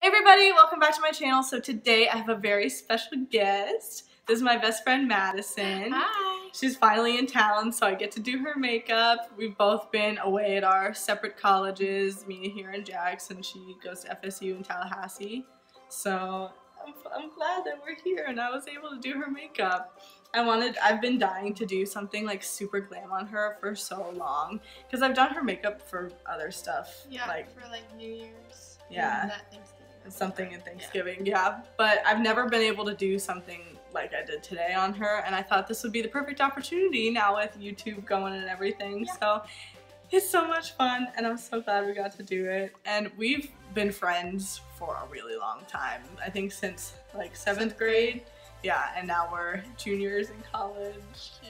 Hey everybody, welcome back to my channel. So today I have a very special guest. This is my best friend Madison. Hi. She's finally in town, so I get to do her makeup. We've both been away at our separate colleges, me here in Jackson. She goes to FSU in Tallahassee. So I'm glad that we're here and I was able to do her makeup. I've been dying to do something like super glam on her for so long because I've done her makeup for other stuff. Yeah, for like New Year's. Yeah. And that Thanksgiving. Something in Thanksgiving, yeah. But I've never been able to do something like I did today on her, and I thought this would be the perfect opportunity now with YouTube going and everything. Yeah. So it's so much fun, and I'm so glad we got to do it. And we've been friends for a really long time. I think since like 7th grade. Yeah, and now we're juniors in college,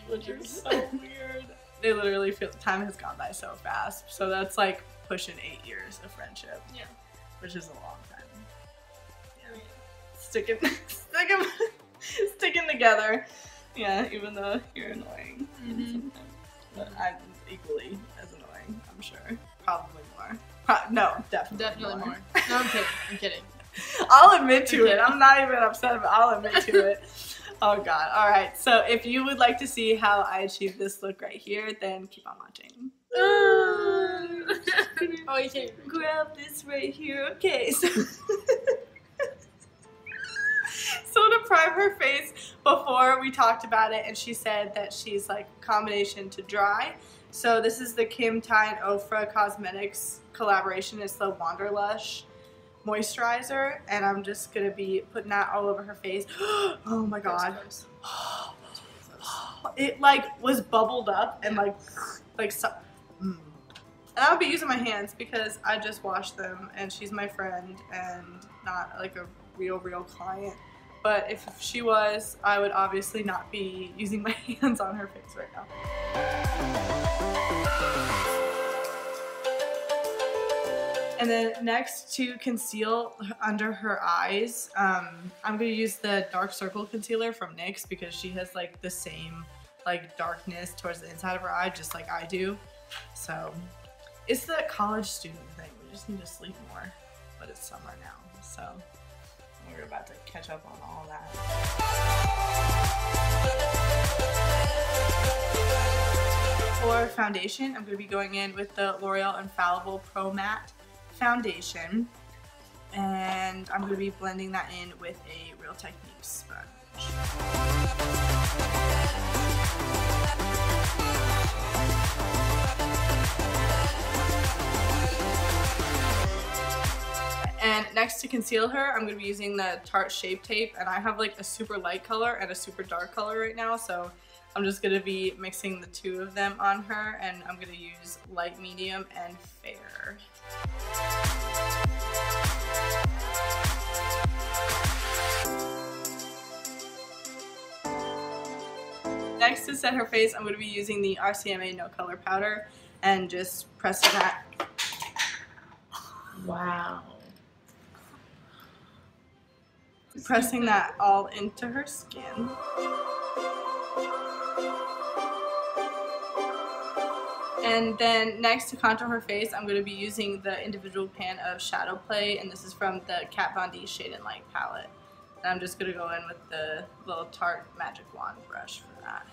which is so weird. They literally feel time has gone by so fast. So that's like pushing 8 years of friendship. Yeah. Which is a long time. Yeah. Sticking together. Yeah, even though you're annoying sometimes. But I'm equally as annoying, I'm sure. Probably more. No, definitely more. No, I'm kidding. I'll admit to it. I'm not even upset, but I'll admit to it. Oh god. Alright, so if you would like to see how I achieve this look right here, then keep on watching. Oh, you can't grab this right here. Okay, so so to prime her face, before we talked about it and she said that she's like combination to dry. So this is the Kim Ty and Ofra Cosmetics collaboration. It's the Wanderlush moisturizer, and I'm just gonna be putting that all over her face. Oh my god. It like was bubbled up and like so. And I'll be using my hands because I just washed them and she's my friend and not like a real client. But if she was, I would obviously not be using my hands on her face right now. And then next, to conceal under her eyes, I'm going to use the Dark Circle Concealer from NYX because she has like the same like darkness towards the inside of her eye just like I do. So it's the college student thing. We just need to sleep more, but it's summer now, so we're about to catch up on all that. For foundation, I'm going to be going in with the L'Oreal Infallible Pro Matte foundation, and I'm going to be blending that in with a Real Techniques sponge. And next, to conceal her, I'm going to be using the Tarte Shape Tape, and I have like a super light color and a super dark color right now, so I'm just going to be mixing the two of them on her, and I'm going to use light, medium, and fair. Next, to set her face, I'm going to be using the RCMA No Color Powder and just pressing that. Wow. Pressing that all into her skin. And then next, to contour her face, I'm going to be using the individual pan of Shadow Play, and this is from the Kat Von D Shade and Light palette. And I'm just going to go in with the little Tarte Magic Wand brush for that.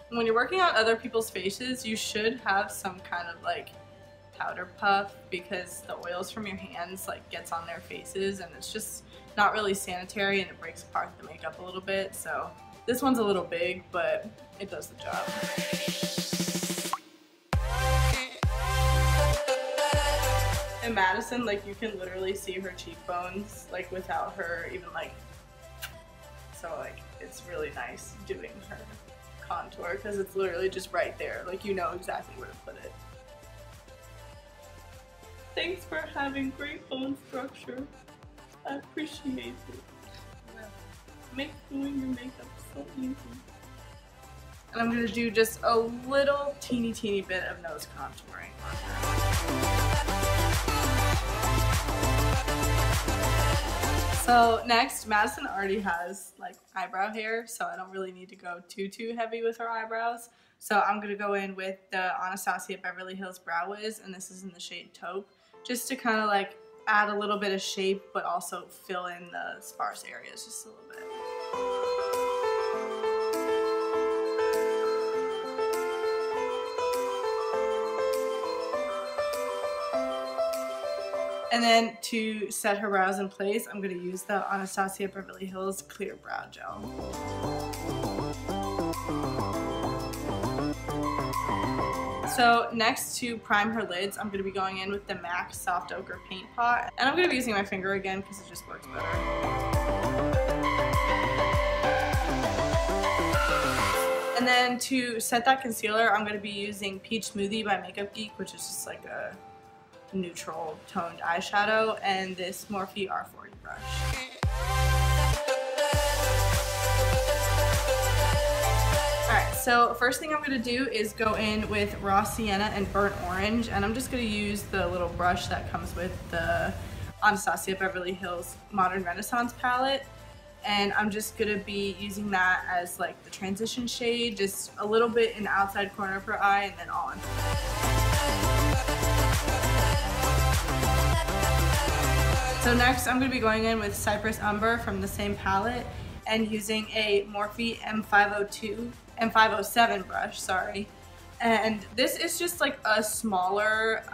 When you're working on other people's faces, you should have some kind of like powder puff because the oils from your hands like gets on their faces and it's just not really sanitary and it breaks apart the makeup a little bit. So this one's a little big, but it does the job. And Madison, like you can literally see her cheekbones like without her even like, so like it's really nice doing her contour because it's literally just right there, like you know exactly where to put it. Thanks for having great bone structure. I appreciate it. Makes doing your makeup so easy. And I'm gonna do just a little teeny bit of nose contouring on her. So next, Madison already has like eyebrow hair, so I don't really need to go too heavy with her eyebrows. So I'm gonna go in with the Anastasia Beverly Hills Brow Wiz, and this is in the shade Taupe, just to kind of like add a little bit of shape, but also fill in the sparse areas just a little bit. And then to set her brows in place, I'm going to use the Anastasia Beverly Hills Clear Brow Gel. So next, to prime her lids, I'm going to be going in with the MAC Soft Ochre Paint Pot. And I'm going to be using my finger again because it just works better. And then to set that concealer, I'm going to be using Peach Smoothie by Makeup Geek, which is just like a neutral toned eyeshadow, and this Morphe R40 brush. Alright, so first thing I'm going to do is go in with Raw Sienna and Burnt Orange, and I'm just going to use the little brush that comes with the Anastasia Beverly Hills Modern Renaissance palette, and I'm just going to be using that as like the transition shade, just a little bit in the outside corner of her eye and then on. So next I'm going to be going in with Cypress Umber from the same palette and using a Morphe M507 brush, sorry. And this is just like a smaller,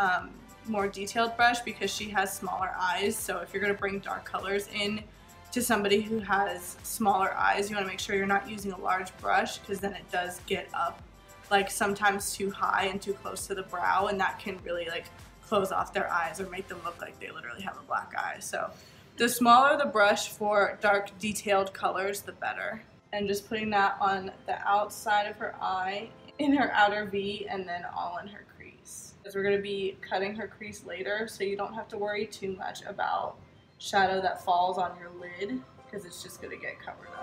more detailed brush because she has smaller eyes. So if you're going to bring dark colors in to somebody who has smaller eyes, you want to make sure you're not using a large brush because then it does get up like sometimes too high and too close to the brow, and that can really like close off their eyes or make them look like they literally have a black eye. So the smaller the brush for dark detailed colors, the better. And just putting that on the outside of her eye, in her outer V, and then all in her crease. Because we're going to be cutting her crease later, so you don't have to worry too much about shadow that falls on your lid, because it's just going to get covered up.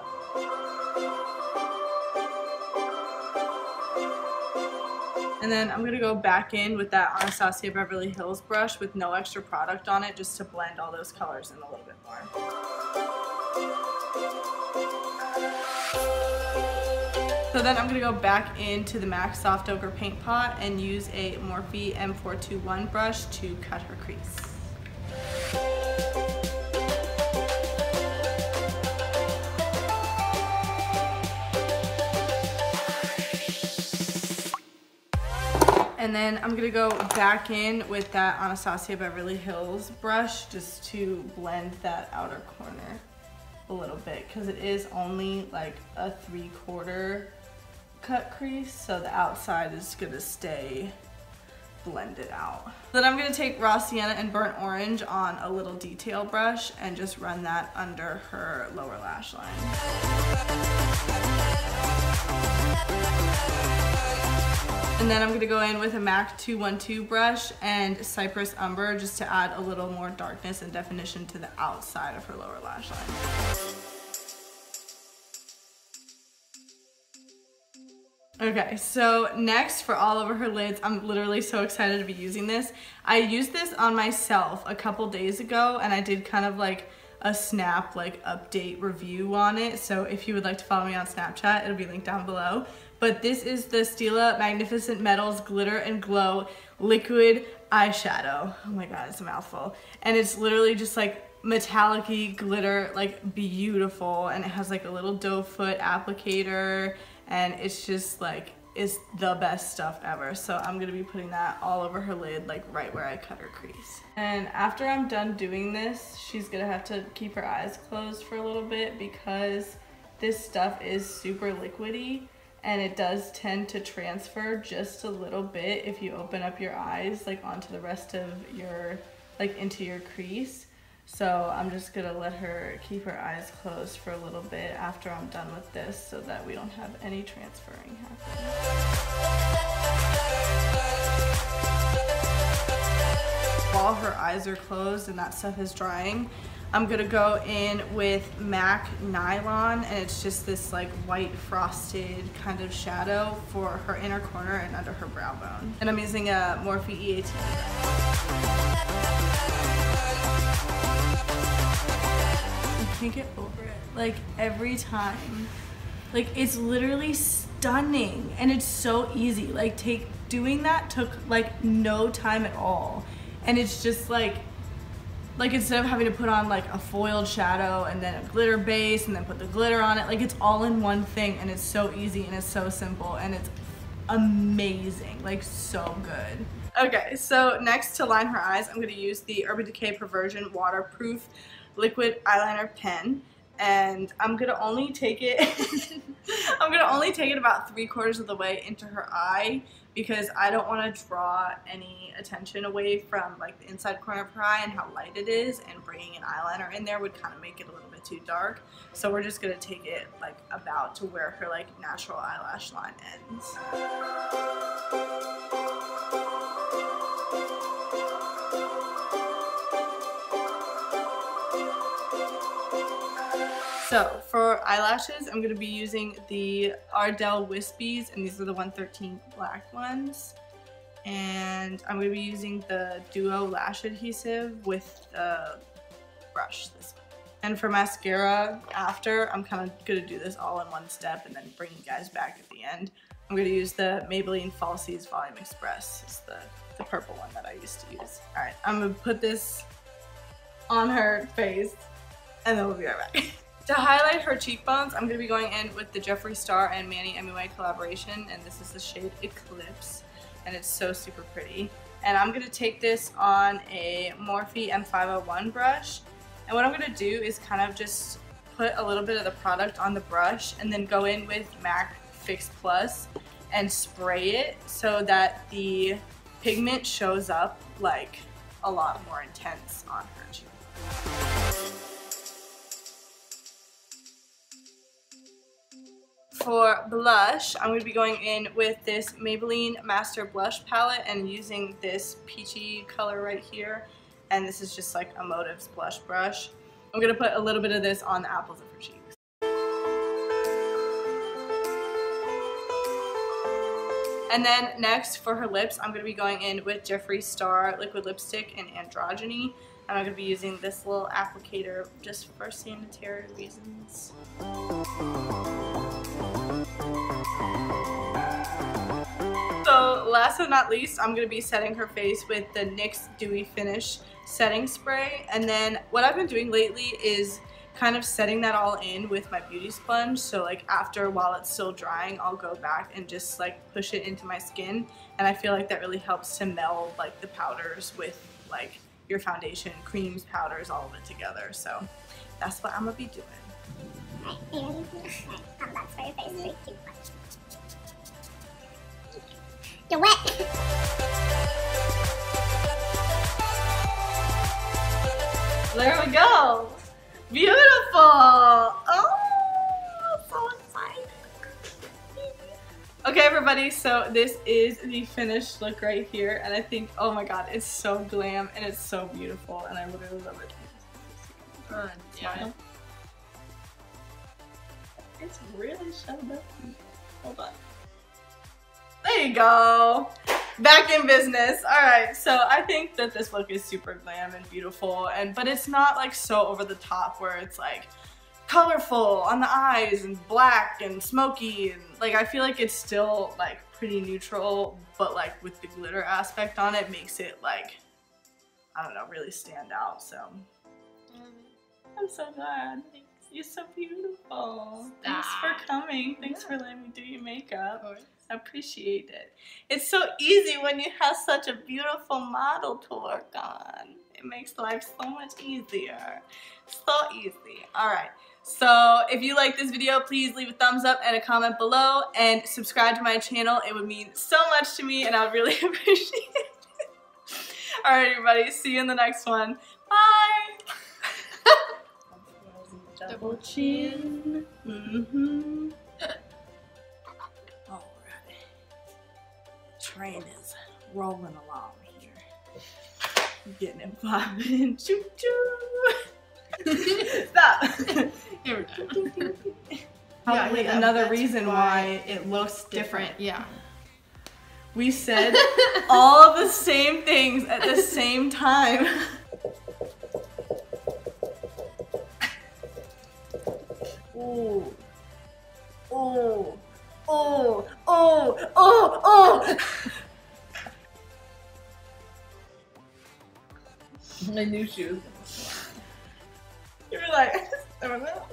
And then I'm going to go back in with that Anastasia Beverly Hills brush with no extra product on it, just to blend all those colors in a little bit more. So then I'm going to go back into the MAC Soft Ochre Paint Pot and use a Morphe M421 brush to cut her crease. And then I'm going to go back in with that Anastasia Beverly Hills brush just to blend that outer corner a little bit, because it is only like a 3/4 cut crease, so the outside is going to stay blended out. Then I'm going to take Raw Sienna and Burnt Orange on a little detail brush and just run that under her lower lash line. And then I'm going to go in with a MAC 212 brush and Cypress Umber just to add a little more darkness and definition to the outside of her lower lash line. Okay, so next for all over her lids, I'm literally so excited to be using this. I used this on myself a couple days ago and I did kind of like a snap like update review on it. So if you would like to follow me on Snapchat, it'll be linked down below. But this is the Stila Magnificent Metals Glitter and Glow Liquid Eyeshadow. Oh my god, it's a mouthful. And it's literally just like metallic-y glitter, like beautiful. And it has like a little doe foot applicator. And it's just like, it's the best stuff ever. So I'm gonna be putting that all over her lid, like right where I cut her crease. And after I'm done doing this, she's gonna have to keep her eyes closed for a little bit because this stuff is super liquidy. And it does tend to transfer just a little bit if you open up your eyes like onto the rest of your, like into your crease. So I'm just gonna let her keep her eyes closed for a little bit after I'm done with this so that we don't have any transferring happening. While her eyes are closed and that stuff is drying, I'm gonna go in with MAC Nylon, and it's just this like white frosted kind of shadow for her inner corner and under her brow bone. And I'm using a Morphe E18. I can't get over it. Like every time. Like it's literally stunning and it's so easy. Like doing that took like no time at all. And it's just like like instead of having to put on like a foiled shadow and then a glitter base and then put the glitter on it, like it's all in one thing and it's so easy and it's so simple and it's amazing, like so good. Okay, so next to line her eyes, I'm gonna use the Urban Decay Perversion Waterproof Liquid Eyeliner Pen. And I'm gonna only take it about 3/4 of the way into her eye because I don't want to draw any attention away from like the inside corner of her eye and how light it is, and bringing an eyeliner in there would kind of make it a little bit too dark. So we're just gonna take it like about to where her like natural eyelash line ends. So for eyelashes, I'm going to be using the Ardell Wispies, and these are the 113 black ones. And I'm going to be using the Duo Lash Adhesive with the brush this one. And for mascara, after, I'm kind of going to do this all in one step and then bring you guys back at the end. I'm going to use the Maybelline Falsies Volume Express. It's the purple one that I used to use. Alright, I'm going to put this on her face, and then we'll be right back. To highlight her cheekbones, I'm going to be going in with the Jeffree Star and Manny MUA collaboration, and this is the shade Eclipse, and it's so super pretty. And I'm going to take this on a Morphe M501 brush, and what I'm going to do is kind of just put a little bit of the product on the brush and then go in with MAC Fix Plus and spray it so that the pigment shows up like a lot more intense on her cheek. For blush, I'm going to be going in with this Maybelline Master Blush Palette and using this peachy color right here. And this is just like a Motives blush brush. I'm going to put a little bit of this on the apples of her cheeks. And then next for her lips, I'm going to be going in with Jeffree Star Liquid Lipstick in Androgyny. And I'm going to be using this little applicator just for sanitary reasons. So last but not least, I'm going to be setting her face with the NYX Dewy Finish setting spray. And then what I've been doing lately is kind of setting that all in with my beauty sponge. So like after, while it's still drying, I'll go back and just like push it into my skin. And I feel like that really helps to meld like the powders with like your foundation, creams, powders, all of it together. So that's what I'm going to be doing. That's for your face. Very cute. You're wet. There we go. Beautiful. Oh, so excited. Okay, everybody. So this is the finished look right here, and I think, oh my god, it's so glam and it's so beautiful, and I literally love it. Yeah. It's really showed up. Hold on. There you go. Back in business. Alright, so I think that this look is super glam and beautiful, but it's not like so over the top where it's like colorful on the eyes and black and smoky, and like I feel like it's still like pretty neutral, but like with the glitter aspect on it makes it like, I don't know, really stand out. So I'm so glad. You're so beautiful. Thanks for coming. Thanks for letting me do your makeup. I appreciate it. It's so easy when you have such a beautiful model to work on. It makes life so much easier. So easy. Alright, so if you like this video, please leave a thumbs up and a comment below, and subscribe to my channel. It would mean so much to me and I would really appreciate it. Alright everybody, see you in the next one. Bye! Double chin. Alright. Train is rolling along here. Getting it popping. Choo choo. Stop. Here we go. Probably another reason why it looks different. Yeah. We said all of the same things at the same time. Oh, oh, oh, oh, oh, oh. My new shoes. like, I don't know.